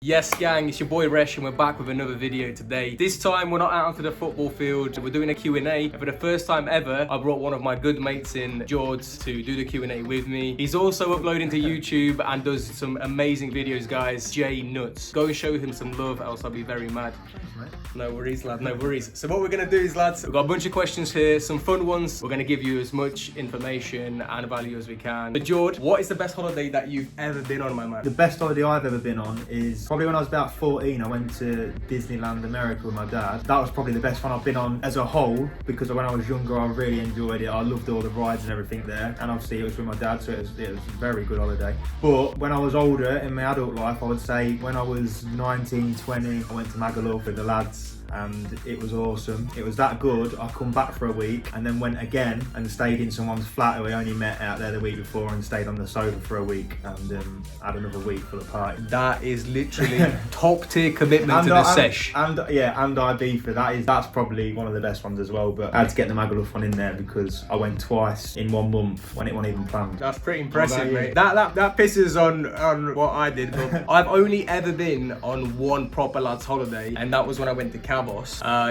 Yes gang, it's your boy Resh and we're back with another video today. This time we're not out onto the football field, we're doing a Q&A. And for the first time ever, I brought one of my good mates in, Jords, to do the Q&A with me. He's also uploading to YouTube and does some amazing videos, guys. JNUTTS. Go and show him some love, else I'll be very mad. No worries, lad, no worries. So what we're gonna do is, lads, we've got a bunch of questions here, some fun ones. We're gonna give you as much information and value as we can. But Jords, what is the best holiday that you've ever been on, my man? The best holiday I've ever been on is probably when I was about 14. I went to Disneyland America with my dad. That was probably the best one I've been on as a whole, because when I was younger I really enjoyed it. I loved all the rides and everything there, and obviously it was with my dad, so it was a very good holiday. But when I was older in my adult life, I would say when I was 19, 20, I went to Magaluf with the lads, and it was awesome. It was that good, I come back for a week and then went again and stayed in someone's flat who I only met out there the week before, and stayed on the sofa for a week and had another week for the party. That is literally top tier commitment to the sesh. And Ibiza, that's probably one of the best ones as well, but I had to get the Magaluf one in there because I went twice in 1 month when it wasn't even planned. That's pretty impressive, mate. That pisses on what I did, but I've only ever been on one proper lads holiday, and that was when I went to Cabos.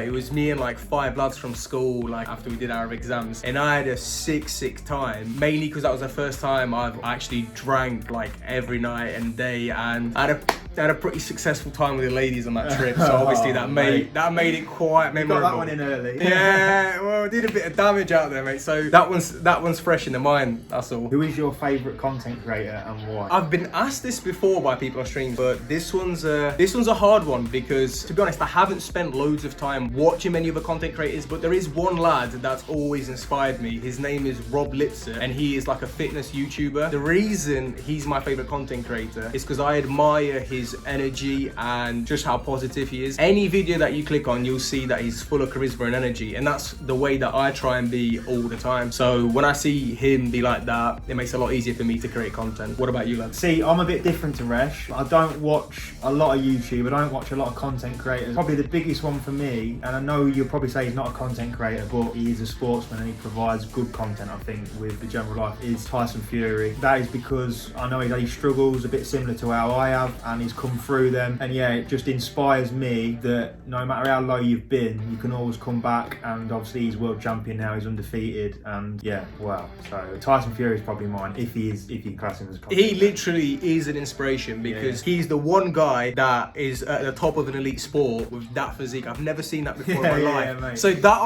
It was me and like 5 lads from school, like after we did our exams, and I had a sick time, mainly because that was the first time I've actually drank like every night and day, and I had a pretty successful time with the ladies on that trip, so obviously that made it quite memorable. You got that one in early. Yeah, well, I did a bit of damage out there, mate, so that one's fresh in the mind, that's all. Who is your favourite content creator and why? I've been asked this before by people on stream, but this one's a hard one, because to be honest, I haven't spent loads of time watching many other content creators, but there is one lad that's always inspired me. His name is Rob Litzer, and he is like a fitness YouTuber. The reason he's my favourite content creator is because I admire his energy and just how positive he is. Any video that you click on, you'll see that he's full of charisma and energy, and that's the way that I try and be all the time. So when I see him be like that, it makes it a lot easier for me to create content. What about you, lads? See, I'm a bit different to Resh. I don't watch a lot of YouTube, I don't watch a lot of content creators. Probably the biggest one for me, and I know you'll probably say he's not a content creator, but he is a sportsman and he provides good content, I think, with the general life, is Tyson Fury. That is because I know he struggles a bit similar to how I have, and he's come through them, and yeah, it just inspires me that no matter how low you've been, you can always come back. And obviously he's world champion now, he's undefeated, and yeah, wow. So Tyson Fury is probably mine, if you class him as a content He literally is an inspiration, because he's the one guy that is at the top of an elite sport with that physique. I've never seen that before in my life. Mate. So that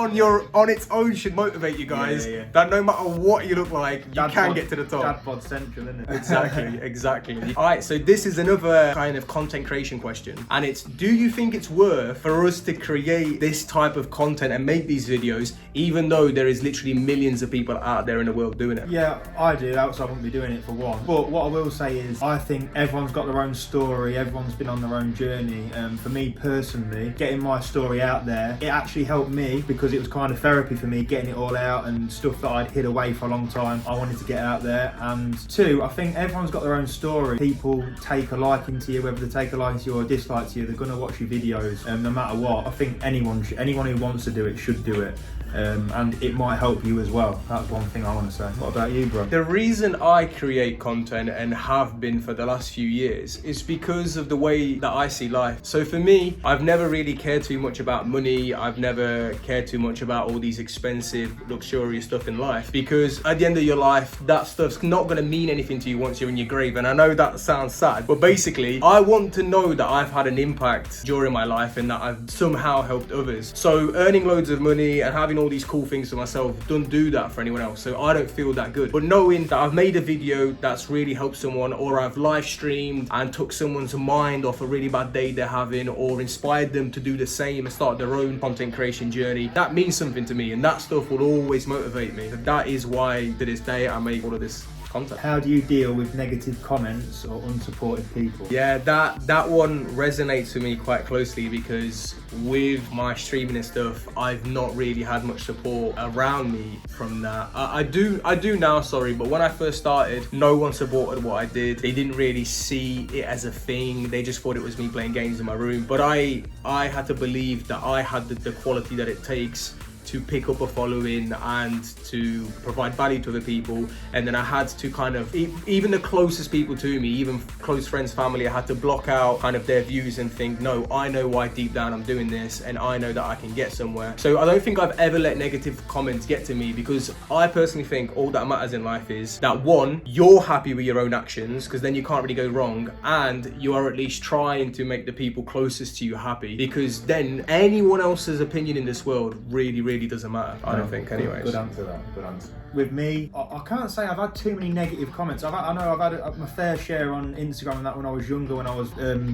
on its own should motivate you guys. That no matter what you look like, you can get to the top. Dad bod central, isn't it? Exactly. All right, so this is another kind of content creation question, and it's: do you think it's worth for us to create this type of content and make these videos, even though there is literally millions of people out there in the world doing it? Yeah, I do, else I wouldn't be doing it, for one. But what I will say is, I think everyone's got their own story, everyone's been on their own journey. For me personally, getting my story out there, it actually helped me, because it was kind of therapy for me, getting it all out and stuff that I'd hid away for a long time. I wanted to get out there. And two, I think everyone's got their own story. People take a liking to you, whether they take a liking to you or dislike to you, they're going to watch your videos, no matter what. I think anyone who wants to do it should do it. And it might help you as well. That's one thing I want to say. What about you, bro? The reason I create content, and have been for the last few years, is because of the way that I see life. So for me, I've never really cared too much about money. I've never cared too much about all these expensive, luxurious stuff in life, because at the end of your life, that stuff's not going to mean anything to you once you're in your grave. And I know that sounds sad, but basically, I want to know that I've had an impact during my life and that I've somehow helped others. So earning loads of money and having all these cool things for myself don't do that for anyone else, so I don't feel that good. But knowing that I've made a video that's really helped someone, or I've live streamed and took someone's mind off a really bad day they're having, or inspired them to do the same and start their own content creation journey, that means something to me, and that stuff will always motivate me. That is why to this day I make all of this content. How do you deal with negative comments or unsupportive people? Yeah, that one resonates with me quite closely, because with my streaming and stuff, I've not really had much support around me from that. I do now, sorry, but when I first started, no one supported what I did. They didn't really see it as a thing. They just thought it was me playing games in my room. But I had to believe that I had the quality that it takes to pick up a following and to provide value to other people, and then I had to kind of, even the closest people to me, even close friends, family, I had to block out kind of their views and think, no, I know why deep down I'm doing this, and I know that I can get somewhere. So I don't think I've ever let negative comments get to me, because I personally think all that matters in life is that, one, you're happy with your own actions, because then you can't really go wrong, and you are at least trying to make the people closest to you happy, because then anyone else's opinion in this world really doesn't matter. I don't think, anyways. Good answer that. Good answer. With me, I can't say I've had too many negative comments. I know I've had my fair share on Instagram and that when I was younger, when I was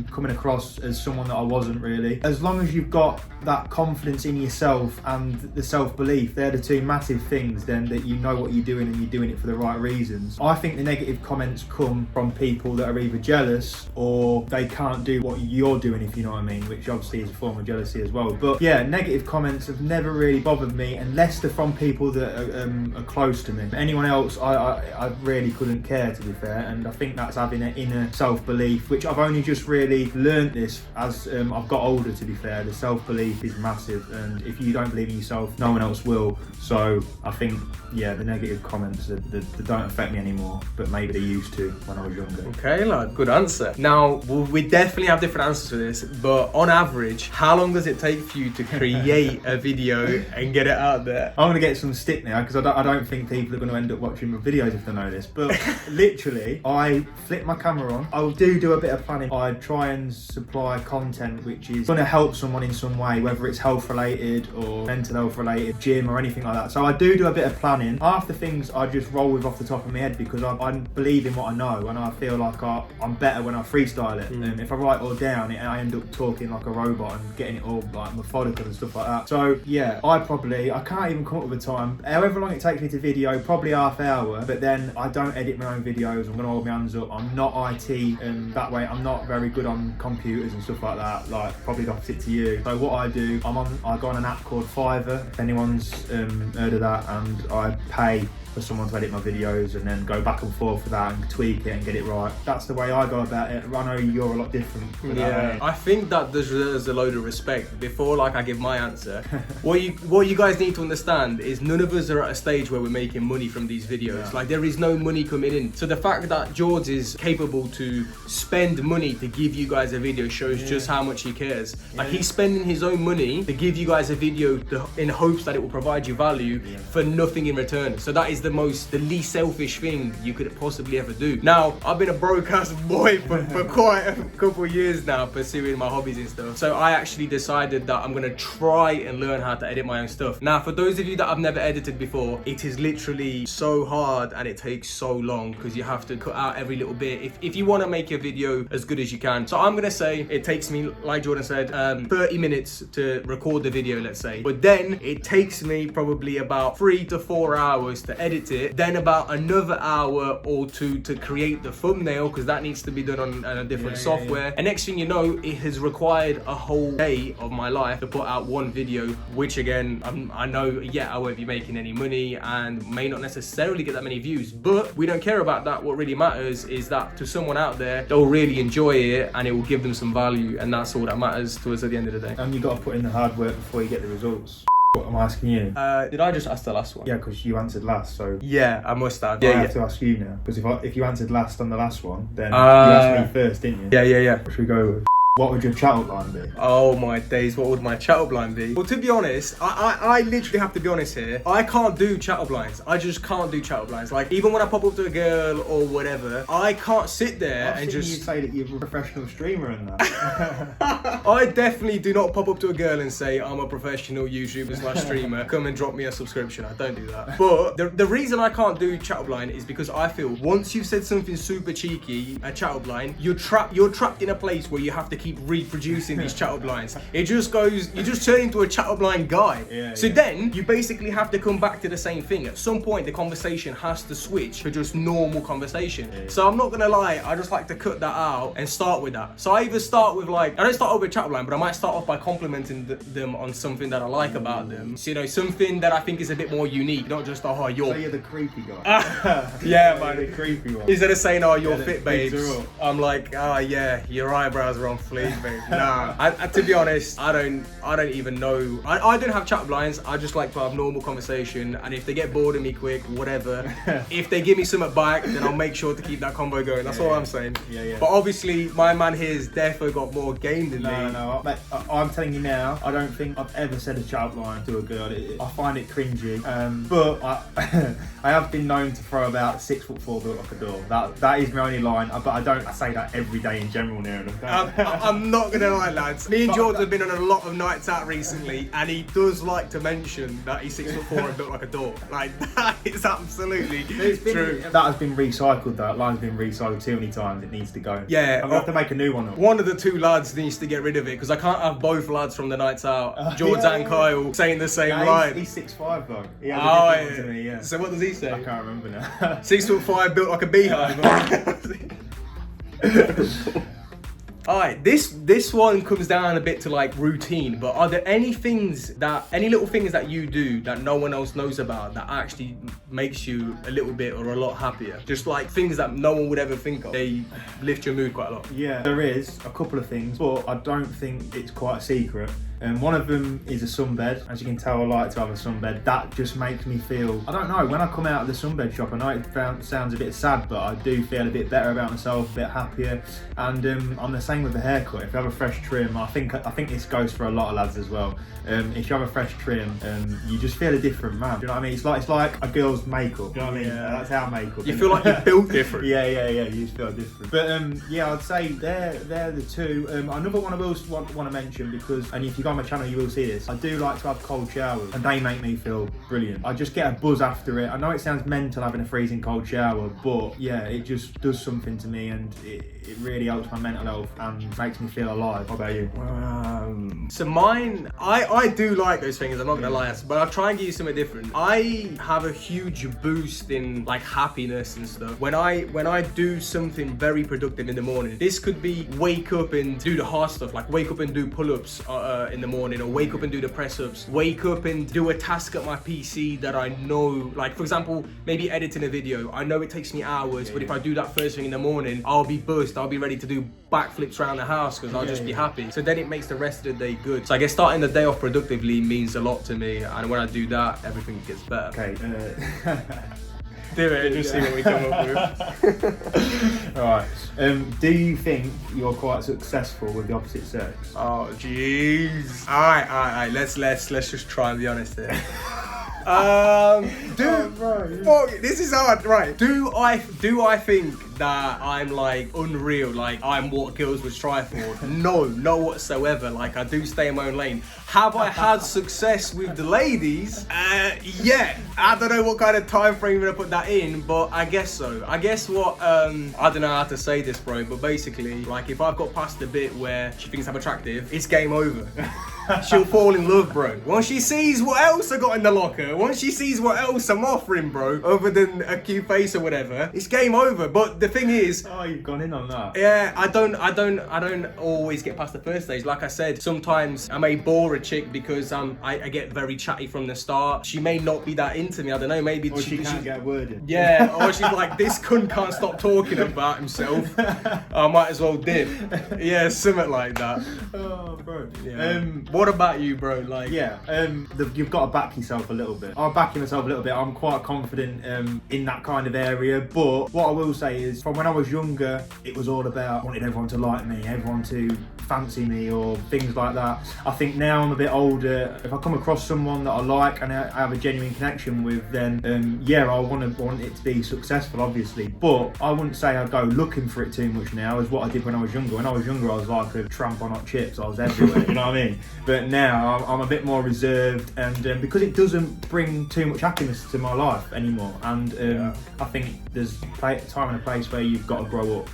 coming across as someone that I wasn't really. As long as you've got that confidence in yourself and the self-belief, they're the two massive things, then that you know what you're doing and you're doing it for the right reasons. I think the negative comments come from people that are either jealous or they can't do what you're doing, if you know what I mean, which obviously is a form of jealousy as well. But yeah, negative comments have never really bothered me unless they're from people that are close to me. Anyone else, I really couldn't care, to be fair, and I think that's having an inner self-belief, which I've only just really learnt this as I've got older, to be fair. The self-belief is massive, and if you don't believe in yourself, no one else will. So I think, yeah, the negative comments, they don't affect me anymore, but maybe they used to when I was younger. Okay, lad, good answer. Now, we definitely have different answers for this, but on average, how long does it take for you to create a video and get it out there? I'm gonna get some stick now, because I don't think people are going to end up watching my videos if they know this, but literally, I flip my camera on, I'll do a bit of planning. I try and supply content which is going to help someone in some way, whether it's health related or mental health related, gym or anything like that. So I do a bit of planning. Half the things I just roll with off the top of my head, because I believe in what I know, and I feel like I'm better when I freestyle it. And if I write it all down, I end up talking like a robot and getting it all like methodical and stuff like that. So yeah, I can't even come up with a time. However long it takes me to video, probably half hour, but then I don't edit my own videos. I'm gonna hold my hands up. I'm not IT, and that way I'm not very good on computers and stuff like that, like probably the opposite to you. So what I do, I go on an app called Fiverr, if anyone's heard of that, and I pay for someone to edit my videos and then go back and forth for that and tweak it and get it right. That's the way I go about it. I know you're a lot different. Yeah, I think that deserves a load of respect. Before I give my answer, what you guys need to understand is none of us are at a stage where we're making money from these videos. Yeah. Like, there is no money coming in. So the fact that Jords is capable to spend money to give you guys a video shows just how much he cares. Like, he's spending his own money to give you guys a video in hopes that it will provide you value for nothing in return. So that is the least selfish thing you could possibly ever do. Now, I've been a broke ass boy for quite a couple of years now, pursuing my hobbies and stuff. So I actually decided that I'm gonna try and learn how to edit my own stuff. Now, for those of you that have never edited before, it is literally so hard and it takes so long, because you have to cut out every little bit if you want to make your video as good as you can. So I'm gonna say it takes me, like Jordan said, 30 minutes to record the video, let's say, but then it takes me probably about 3 to 4 hours to edit it, then about another hour or two to create the thumbnail, because that needs to be done on a different software. And next thing you know, it has required a whole day of my life to put out one video, which again, I know, I won't be making any money and may not necessarily get that many views, but we don't care about that. What really matters is that to someone out there, they'll really enjoy it and it will give them some value, and that's all that matters to us at the end of the day. And you got to put in the hard work before you get the results. What am I asking you? Did I just ask the last one? Yeah, because you answered last, so... Yeah, I must have. I have to ask you now, because if you answered last on the last one, then you asked me first, didn't you? Yeah. What should we go with? What would your chat line be? Oh my days, what would my chat line be? Well, to be honest, I literally have to be honest here. I can't do chat lines. I just can't do chat lines. Like, even when I pop up to a girl or whatever, I can't sit there and just... you say that you're a professional streamer and that. I definitely do not pop up to a girl and say, I'm a professional YouTuber / streamer. Come and drop me a subscription. I don't do that. But the reason I can't do chat line is because I feel once you've said something super cheeky, a chat line, you're trapped in a place where you have to keep reproducing these chat lines. It just goes, you just turn into a chat line guy. So then you basically have to come back to the same thing. At some point the conversation has to switch to just normal conversation. So I'm not gonna lie, I just like to cut that out and start with that. So I either start with I don't start with chat line, but I might start off by complimenting them on something that I like about them. So, you know, something that I think is a bit more unique, not just, oh, you're... So you're the creepy guy. Yeah, man. The creepy one. Instead of saying, oh, you're the fit, bigs babes, are up. I'm like, oh, yeah, your eyebrows are on fleek, babe. Nah. To be honest, I don't even know. I don't have chat lines. I just like to have normal conversation, and if they get bored of me quick, whatever. If they give me something back, then I'll make sure to keep that convo going. That's all I'm saying. Yeah. But obviously, my man here's definitely got more game than me. No, mate, I'm telling you now, I don't think I've ever said a chat line to a girl. I find it cringy. But I have been known to throw about 6'4" built like a door. That is my only line. But I say that every day in general now. I'm not gonna lie, lads. Me and Jords have been on a lot of nights out recently, and he does like to mention that he's 6'4" and built like a door. Like, that is absolutely true. That has been recycled. That line's been recycled too many times. It needs to go. Yeah, I'm gonna have to make a new one. One of the two lads needs to get rid of it, because I can't have both lads from the nights out, Jords and Kyle, saying the same line. He's 6'5" though. He has a different one to me, yeah. So what does he say? I can't remember now. 6'5", built like a beehive. Alright, this one comes down a bit to like routine, but are there any little things that you do that no one else knows about that actually makes you a little bit or a lot happier? Just like things that no one would ever think of. They lift your mood quite a lot. Yeah, there is a couple of things, but I don't think it's quite a secret. And one of them is a sunbed. As you can tell, I like to have a sunbed. That just makes me feel, I don't know, when I come out of the sunbed shop, I know it sounds a bit sad, but I do feel a bit better about myself, a bit happier. And I'm the same with the haircut. If you have a fresh trim, I think this goes for a lot of lads as well. If you have a fresh trim, you just feel a different man. Do you know what I mean? It's like a girl's makeup. Do you know what I mean? That's how makeup. You feel like you're built different. Yeah. You just feel different. But I'd say they're the two. Another one I will want to mention, because, and if you go on my channel you will see this, I do like to have cold showers, and they make me feel brilliant. I just get a buzz after it. I know it sounds mental having a freezing cold shower, but yeah, it just does something to me, and it really helps my mental health and makes me feel alive. What about you? So mine, I do like those things, I'm not gonna lie, but I'll try and give you something different. I have a huge boost in like happiness and stuff when I do something very productive in the morning. This could be wake up and do the hard stuff, like wake up and do pull-ups in the morning, or wake up and do the press-ups, wake up and do a task at my PC that I know, like for example, maybe editing a video. I know it takes me hours, but if I do that first thing in the morning, I'll be buzzed, I'll be ready to do backflips around the house, because I'll just be happy. So then it makes the rest of the day good. So I guess starting the day off productively means a lot to me, and when I do that, everything gets better. Okay. Do it and just see what we come up with. Alright. Do you think you're quite successful with the opposite sex? Oh jeez. Alright. Let's just try and be honest here. This is hard, right? Do I think that I'm like unreal, like I'm what girls would strive for? No whatsoever. Like I do stay in my own lane. Have I had success with the ladies? Yeah. I don't know what kind of time frame I'm gonna put that in, but I guess so. I guess what I don't know how to say this, bro, but basically, like if I've got past the bit where she thinks I'm attractive, it's game over. She'll fall in love, bro. Once she sees what else I got in the locker, once she sees what else I'm offering, bro, other than a cute face or whatever, it's game over. But the thing is, oh, you've gone in on that. Yeah, I don't always get past the first stage. Like I said, sometimes I may bore a chick because I get very chatty from the start. She may not be that into me. I don't know. Maybe or she can't get a word in. Yeah, or she's like, this cunt can't stop talking about himself. I might as well dip. Yeah, something like that. Oh, bro. Yeah. What about you, bro? Like, yeah, you've got to back yourself a little bit. I'm backing myself a little bit. I'm quite confident in that kind of area. But what I will say is, from when I was younger, it was all about I wanted everyone to like me, everyone to fancy me, or things like that. I think now I'm a bit older. If I come across someone that I like and I have a genuine connection with, then yeah, I want it to be successful, obviously. But I wouldn't say I go looking for it too much now, as what I did when I was younger. When I was younger, I was like a tramp on hot chips. I was everywhere. You know what I mean? But now I'm a bit more reserved, and because it doesn't bring too much happiness to my life anymore, and I think there's time and a place case where you've got to grow up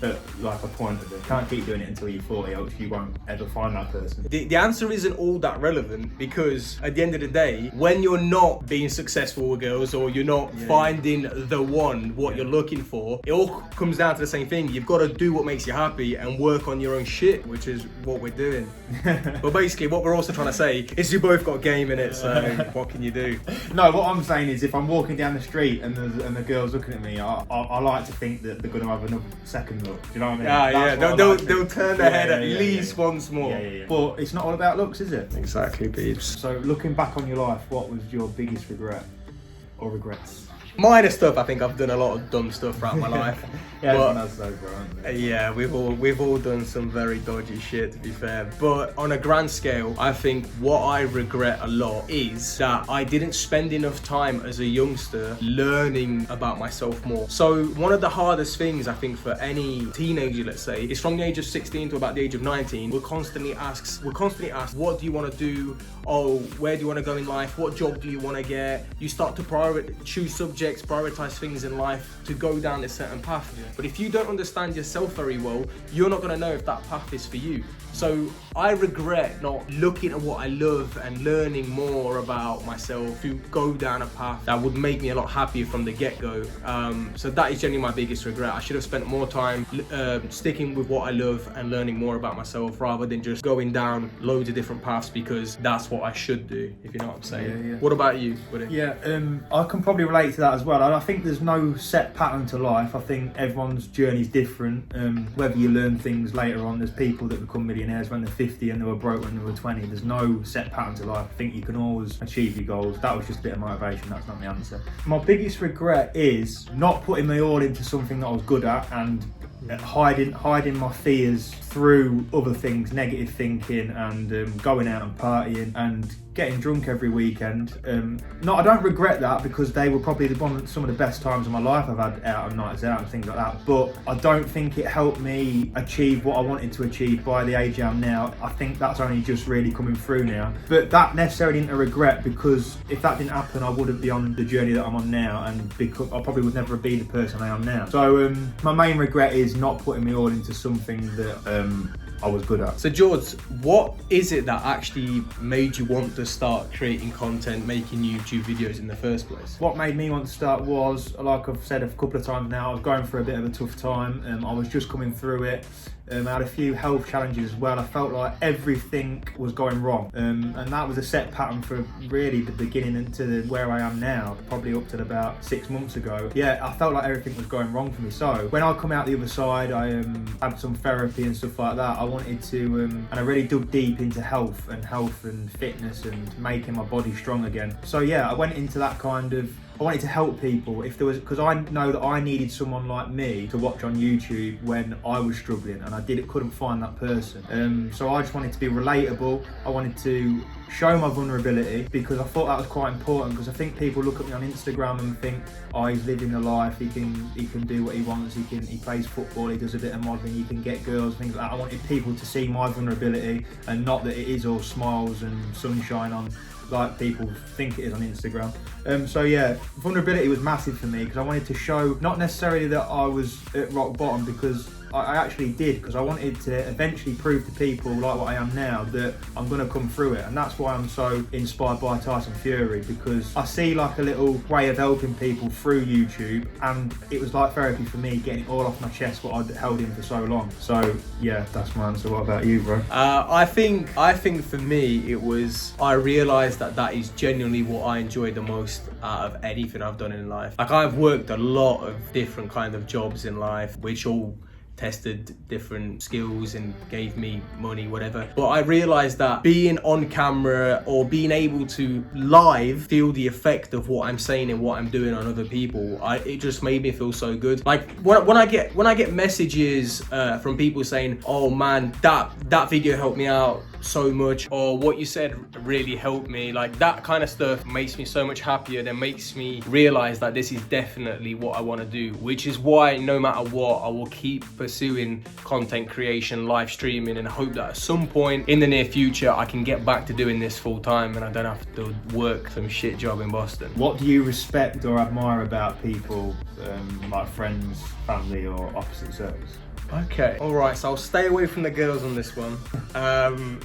at like a point of it. You can't keep doing it until you're 40, else you won't ever find that person. The answer isn't all that relevant, because at the end of the day, when you're not being successful with girls, or you're not finding the one, what you're looking for, it all comes down to the same thing. You've got to do what makes you happy and work on your own shit, which is what we're doing. But basically what we're also trying to say is you both got game in it, so what can you do? No, what I'm saying is if I'm walking down the street and the girl's looking at me, I like to think that they're going to have another second look. Do you know what I mean? Yeah. They'll turn their head at least once more. Yeah. But it's not all about looks, is it? Exactly, peeps. So looking back on your life, what was your biggest regret or regrets? Minor stuff. I think I've done a lot of dumb stuff throughout my life. Everyone has those, bro. Yeah, we've all done some very dodgy shit, to be fair. But on a grand scale, I think what I regret a lot is that I didn't spend enough time as a youngster learning about myself more. So one of the hardest things I think for any teenager, let's say, is from the age of 16 to about the age of 19, we're constantly asked, what do you want to do? Oh, where do you want to go in life? What job do you want to get? You start to choose subjects, prioritize things in life to go down a certain path. But if you don't understand yourself very well, you're not going to know if that path is for you. So I regret not looking at what I love and learning more about myself to go down a path that would make me a lot happier from the get-go. So that is genuinely my biggest regret. I should have spent more time sticking with what I love and learning more about myself, rather than just going down loads of different paths because that's what I should do, if you know what I'm saying. Yeah. What about you, buddy? Yeah, I can probably relate to that as well. I think there's no set pattern to life. I think everyone's journey is different. Whether you learn things later on, there's people that become millionaires when they're 50 and they were broke when they were 20. There's no set pattern to life. I think you can always achieve your goals. That was just a bit of motivation. That's not the answer. My biggest regret is not putting my all into something that I was good at and hiding my fears through other things, negative thinking, and going out and partying and getting drunk every weekend. I don't regret that, because they were probably some of the best times of my life I've had out on nights out and things like that. But I don't think it helped me achieve what I wanted to achieve by the age I am now. I think that's only just really coming through now. But that necessarily isn't a regret, because if that didn't happen, I wouldn't be on the journey that I'm on now, and because I probably would never be the person I am now. So my main regret is not putting me all into something that I was good at. So Jords, what is it that actually made you want to start creating content, making YouTube videos in the first place? What made me want to start was, like I've said a couple of times now, I was going through a bit of a tough time. I was just coming through it. I had a few health challenges as well. I felt like everything was going wrong, and that was a set pattern for really the beginning into where I am now, probably up to about 6 months ago. Yeah, I felt like everything was going wrong for me. So when I come out the other side, I had some therapy and stuff like that. I wanted to, and I really dug deep into health and fitness and making my body strong again. So yeah, I went into that kind of, I wanted to help people if there was, because I know that I needed someone like me to watch on YouTube when I was struggling, and I couldn't find that person. So I just wanted to be relatable. I wanted to show my vulnerability, because I thought that was quite important, because I think people look at me on Instagram and think, oh, he's living the life, he can do what he wants, he plays football, he does a bit of modelling, he can get girls, things like that. I wanted people to see my vulnerability, and not that it is all smiles and sunshine on like people think it is on Instagram. So yeah, vulnerability was massive for me, because I wanted to show, not necessarily that I was at rock bottom, because I actually did, because I wanted to eventually prove to people like what I am now that I'm going to come through it. And that's why I'm so inspired by Tyson Fury, because I see like a little way of helping people through YouTube, and it was like therapy for me, getting it all off my chest what I'd held in for so long. So yeah, that's my answer. What about you, bro? I think for me it was, I realised that is genuinely what I enjoy the most out of anything I've done in life. Like, I've worked a lot of different kind of jobs in life, which all tested different skills and gave me money, whatever. But I realized that being on camera or being able to live feel the effect of what I'm saying and what I'm doing on other people, it just made me feel so good. Like when I get messages from people saying, oh man, that video helped me out so much, or what you said really helped me, like that kind of stuff makes me so much happier. That makes me realize that this is definitely what I want to do, which is why no matter what, I will keep pursuing pursuing content creation, live streaming, and I hope that at some point in the near future I can get back to doing this full time and I don't have to work some shit job in Boston. What do you respect or admire about people, like friends, family, or opposite sex? Okay, alright, so I'll stay away from the girls on this one.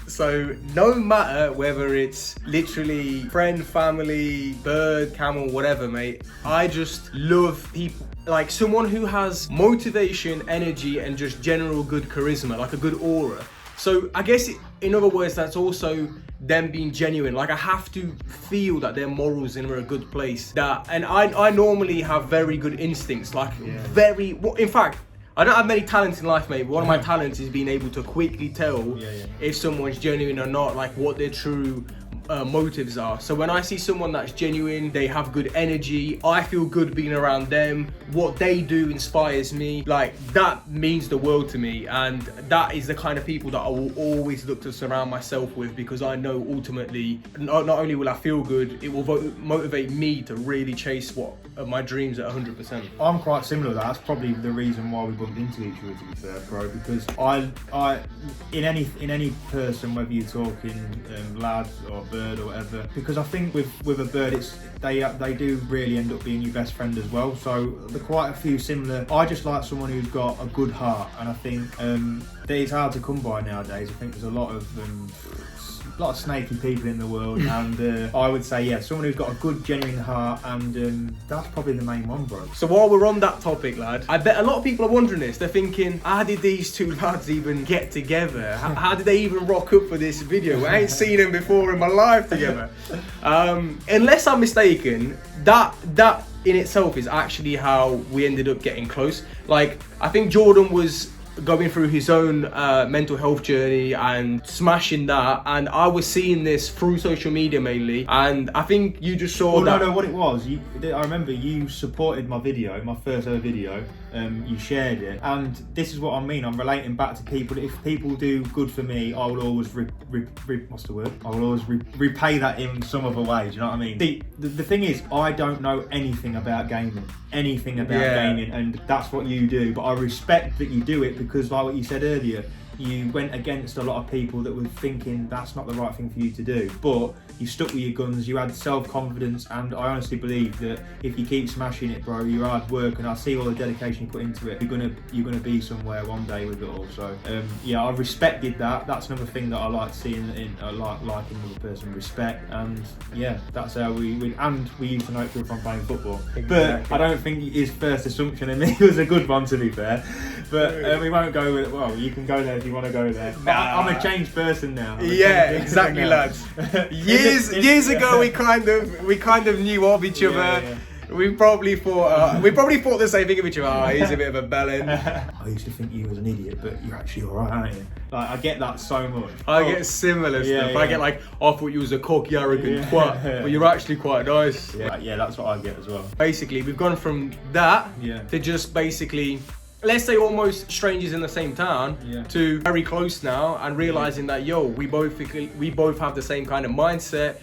So no matter whether it's literally friend, family, bird, camel, whatever, mate, I just love people, like someone who has motivation, energy, and just general good charisma, like a good aura. So I guess in other words, that's also them being genuine. Like I have to feel that their morals are in a good place. And I normally have very good instincts, like in fact, I don't have many talents in life, mate. One of my talents is being able to quickly tell if someone's genuine or not, like what their true motives are. So when I see someone that's genuine, they have good energy, I feel good being around them, what they do inspires me, like that means the world to me, and that is the kind of people that I will always look to surround myself with, because I know ultimately not only will I feel good, it will motivate me to really chase my dreams at 100%. I'm quite similar to that. That's probably the reason why we bumped into each other, to be fair, bro, because I in any person, whether you're talking lads or bird or whatever, because I think with a bird, they do really end up being your best friend as well. So there are quite a few similar. I just like someone who's got a good heart, and I think that it's hard to come by nowadays. I think there's a lot of snaky people in the world, and I would say someone who's got a good genuine heart, and that's probably the main one, bro. So while we're on that topic, lad, I bet a lot of people are wondering this. They're thinking, how did these two lads even get together? How did they even rock up for this video? I ain't seen them before in my life together. Unless I'm mistaken, that in itself is actually how we ended up getting close. Like, I think Jordan was going through his own mental health journey and smashing that, and I was seeing this through social media mainly, and I think you just saw that. No, what it was, I remember you supported my video, my first ever video, you shared it, and this is what I mean, I'm relating back to people. If people do good for me, I will always I will always repay that in some other way, do you know what I mean? See, the thing is, I don't know anything about gaming, and that's what you do, but I respect that you do it, because like what you said earlier, you went against a lot of people that were thinking that's not the right thing for you to do, but you stuck with your guns, you had self-confidence, and I honestly believe that if you keep smashing it, bro, your hard work, and I see all the dedication you put into it, you're gonna be somewhere one day with it all. So I respected that. That's another thing that I like seeing in like another person, respect, and that's how we used to know each other from playing football. Exactly. But I don't think his first assumption of me was a good one, to be fair. But we won't go with it. Well, you can go there if you want to go there. I'm a changed person now. Exactly, now. Lads. Years ago, we kind of knew of each other. Yeah. We probably thought the same thing of each other. Oh, he's a bit of a bellend. I used to think you was an idiot, but you're actually alright, aren't you? Like, I get that so much. I get similar stuff. Yeah. I get like, I thought you was a cocky, arrogant twat, but you're actually quite nice. Yeah, that's what I get as well. Basically, we've gone from that to just basically, let's say almost strangers in the same town, to very close now, and realizing that we both have the same kind of mindset.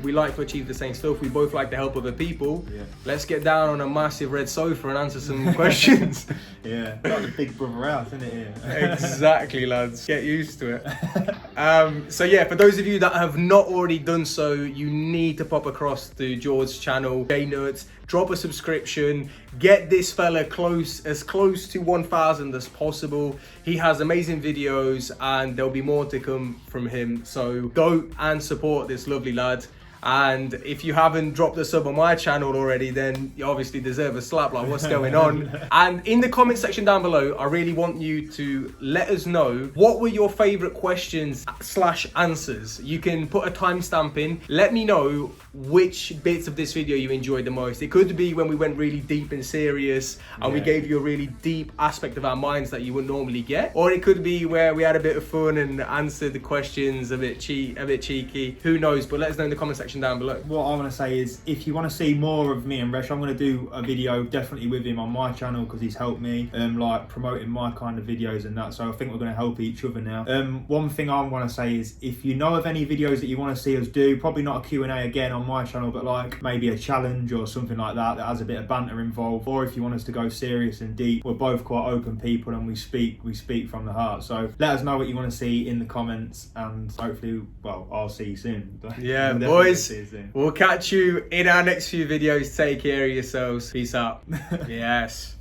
We like to achieve the same stuff. We both like to help other people. Let's get down on a massive red sofa and answer some questions. Like the Big Brother house, isn't it here? Exactly, lads. Get used to it. So for those of you that have not already done so, you need to pop across to Jords' channel, JNUTTS. Drop a subscription, get this fella as close to 1,000 as possible. He has amazing videos, and there'll be more to come from him. So go and support this lovely lad. And if you haven't dropped a sub on my channel already, then you obviously deserve a slap. Like, what's going on? And in the comment section down below, I really want you to let us know what were your favorite questions / answers. You can put a timestamp in. Let me know which bits of this video you enjoyed the most. It could be when we went really deep and serious, and we gave you a really deep aspect of our minds that you wouldn't normally get, or it could be where we had a bit of fun and answered the questions a bit cheeky. Who knows? But let us know in the comment section section down below. What I want to say is, if you want to see more of me and Resh, I'm going to do a video definitely with him on my channel because he's helped me like promoting my kind of videos and that. So I think we're going to help each other now. One thing I want to say is, if you know of any videos that you want to see us do, probably not a Q&A again on my channel, but like maybe a challenge or something like that that has a bit of banter involved, or if you want us to go serious and deep, we're both quite open people and we speak from the heart. So let us know what you want to see in the comments, and hopefully, well, I'll see you soon. Yeah, We'll boys, see you soon. we'll catch you in our next few videos. Take care of yourselves. Peace out. Yes.